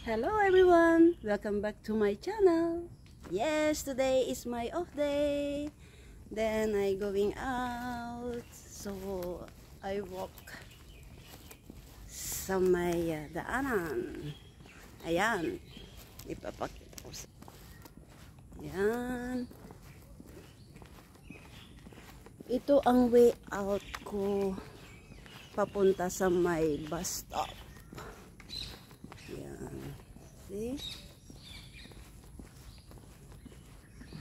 Hello everyone! Welcome back to my channel. Yes, today is my off day. Then I going out. So I walk sa may daanan. Ayan. Ipapakita ko sa... Ayan. Ito ang way out ko papunta sa may bus stop. See?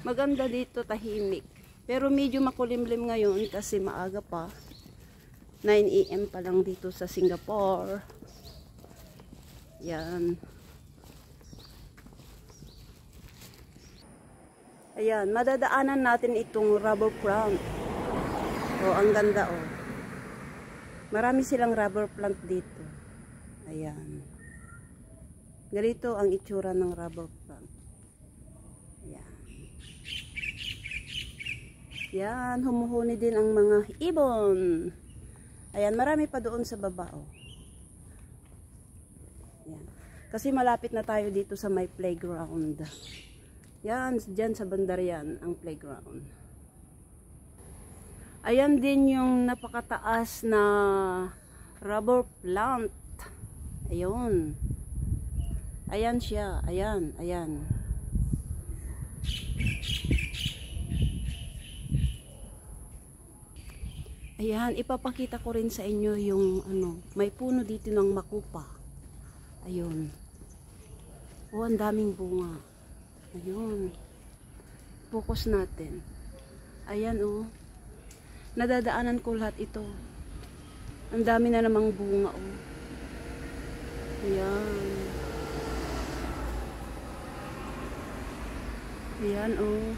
Maganda dito, tahimik. Pero medyo makulimlim ngayon kasi maaga pa. 9 AM pa lang dito sa Singapore. Yan. Ayan, madadaanan natin itong rubber plant. Oh, ang ganda oh. Marami silang rubber plant dito. Ayan. Ganito ang itsura ng rubber plant. Yan. Yan, humuhuni din ang mga ibon. Ayan, marami pa doon sa baba. Oh. Yan. Kasi malapit na tayo dito sa may playground. Yan, dyan sa Bandarian ang playground. Ayan din yung napakataas na rubber plant. Ayun. Ayan siya. Ayan. Ayan. Ayan. Ipapakita ko rin sa inyo yung may puno dito ng makupa. Ayun. Oh, ang daming bunga. Ayun. Focus natin. Ayan oh. Nadadaanan ko lahat ito. Ang dami na namang bunga oh. Ayan. Ayan oh.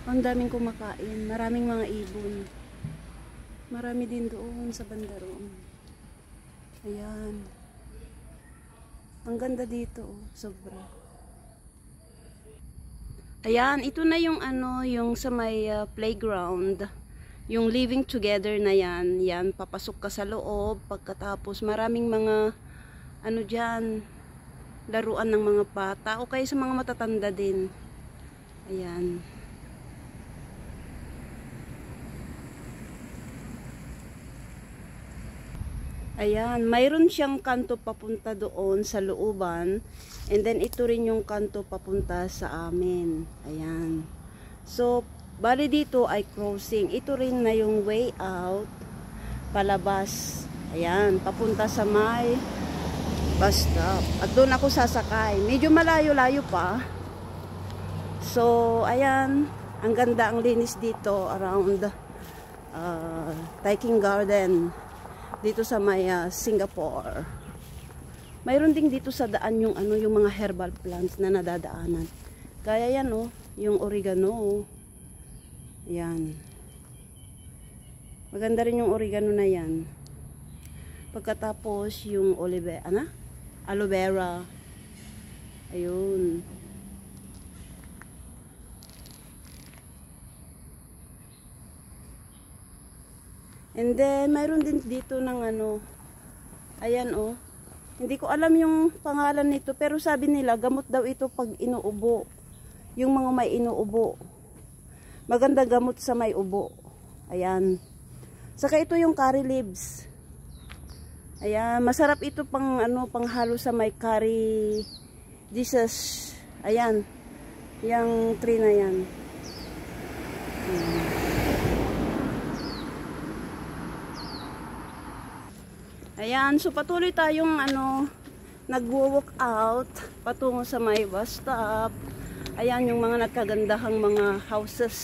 Ang daming kumakain. Maraming mga ibon. Marami din doon sa banda roon. Ayan. Ang ganda dito oh. Sobra. Ayan. Ito na yung yung sa may playground. Yung living together na yan. Yan. Papasok ka sa loob. Pagkatapos maraming mga dyan. Laruan ng mga bata o kaya sa mga matatanda din. Ayan. Ayan, mayroon siyang kanto papunta doon sa looban and then ito rin yung kanto papunta sa amin. Ayan. So, bali dito ay crossing. Ito rin na yung way out palabas. Ayan, papunta sa may bus stop. At doon ako sasakay. Medyo malayo-layo pa. So, ayan. Ang ganda, ang linis dito around Taiking Garden. Dito sa may Singapore. Mayroon ding dito sa daan yung yung mga herbal plants na nadadaanan. Kaya yan oh, yung oregano. Yan. Maganda rin yung oregano na yan. Pagkatapos yung aloe vera. Ayun. And then mayroon din dito ng ayan oh. Hindi ko alam yung pangalan nito pero sabi nila gamot daw ito pag inuubo. Yung mga may inuubo. Maganda gamot sa may ubo. Ayan. Saka ito yung curry leaves. Ayan, masarap ito pang panghalo sa may curry dishes. Ayan. Yang tree na yan. Ayan, so patuloy tayong nagwo-walk out patungo sa may bus stop. Ayan yung mga nagkagandahang mga houses.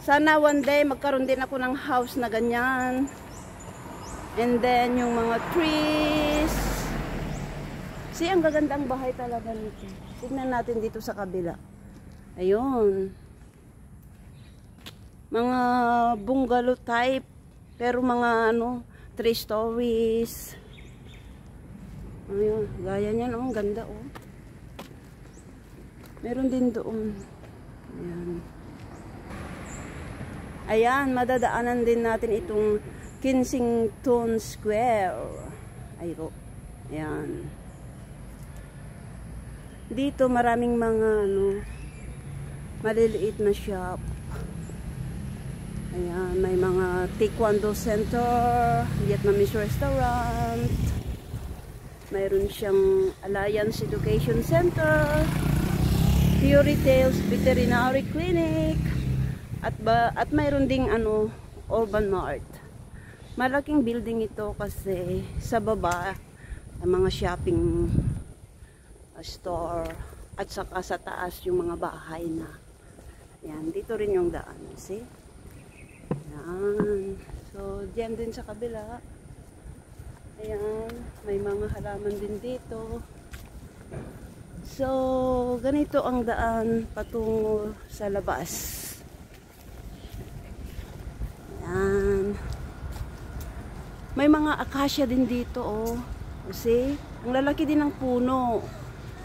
Sana one day magkaroon din ako ng house na ganyan. And then yung mga trees. See, ang gagandang bahay talaga nito. Tignan natin dito sa kabila. Ayun. Mga bungalow type. Pero mga 3 stories. Ayun, gaya niyan oh, ang ganda oh. Meron din doon. Ayan. Ayan, madadaanan din natin itong Kensington Square. Ayun. Ayan. Dito maraming mga maliliit na shop. Ayan, may mga Taekwondo Center, Vietnamese restaurant. Mayroon siyang Alliance Education Center, Theory Tales Veterinary Clinic, at mayroon ding Urban Mart. Malaking building ito kasi sa baba ang mga shopping store at saka sa taas yung mga bahay na. Ayan, dito rin yung daan. See? Ayan. So, diyan din sa kabila. Ayan, may mga halaman din dito. So, ganito ang daan patungo sa labas. Ayan. May mga akasya din dito, oh. See? Ang lalaki din ng puno.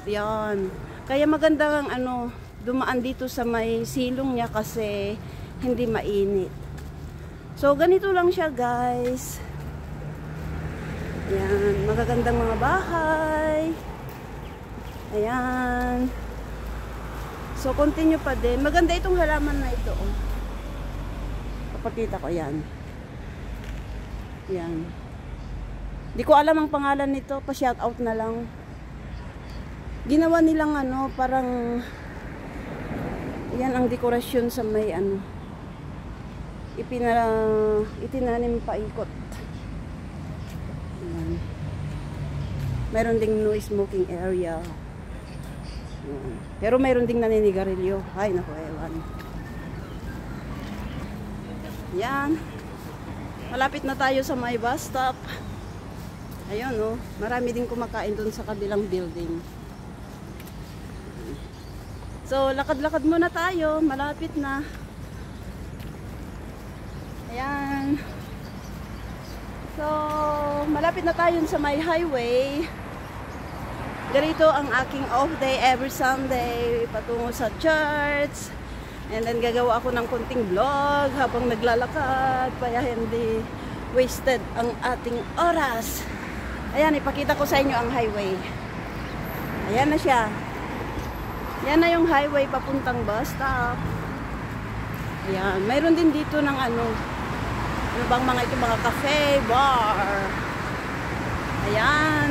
Ayan. Kaya magandang dumaan dito sa may silong niya kasi hindi mainit. So, ganito lang siya, guys. Ayan. Magagandang mga bahay. Ayan. So, continue pa din. Maganda itong halaman na ito, oh. Kapakita ko, yan. Yan. Di ko alam ang pangalan nito. Pa-shoutout na lang. Ginawa nilang parang yan ang dekorasyon sa may itinanim paikot. Ayan. Meron ding no smoking area. Ayan. Pero meron ding naninigarilyo. Ay, naku, ewan. Yan. Malapit na tayo sa may bus stop. Ayun, oh. Marami din kumakain dun sa kabilang building. So, lakad-lakad muna tayo. Malapit na. Ayan. So, malapit na tayo sa may highway. Ganito ang aking off day every Sunday. Patungo sa church. And then, gagawa ako ng kunting vlog habang naglalakad. Kaya hindi wasted ang ating oras. Ayan, ipakita ko sa inyo ang highway. Ayan na siya. Yan na yung highway papuntang bus stop. Ayan. Mayroon din dito ng ano bang mga cafe, bar. Ayan.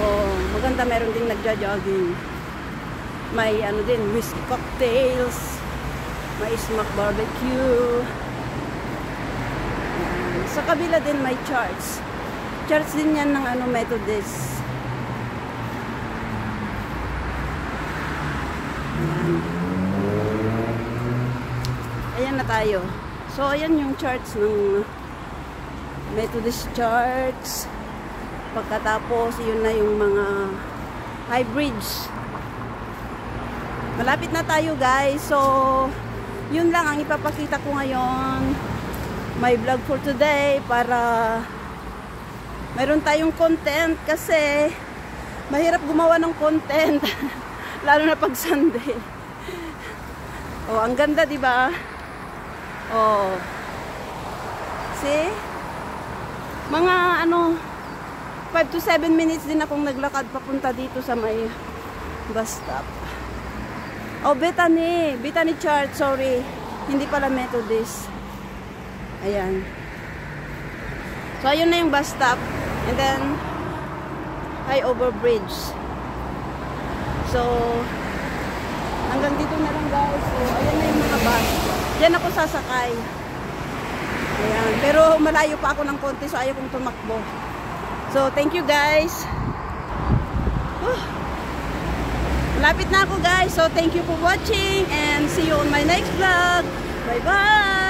Oh, maganda, meron din nagja-jogging. May din, whiskey cocktails. May smoke barbecue. Ayan. Sa kabila din may church. Church din yan ng Methodist. Ayan na tayo. So, ayan yung church ng Methodist Church. Pagkatapos, yun na yung mga high bridge. Malapit na tayo, guys. So, yun lang ang ipapakita ko ngayon. My vlog for today para mayroon tayong content kasi mahirap gumawa ng content. Lalo na pag Sunday. Oh, ang ganda, 'di ba? Oh. See? Mga 5 to 7 minutes din akong naglakad papunta dito sa may bus stop. Oh, Bethany Church, sorry. Hindi pala Methodist. Ayan. So, ayun na yung bus stop. And then flyover bridge. So, hanggang dito na lang, guys. So, ayan na yung mga bus. Diyan ako sasakay. Ayan. Pero malayo pa ako ng konti, so ayaw kong tumakbo. So, thank you, guys. Malapit na ako, guys. So, thank you for watching and see you on my next vlog. Bye-bye!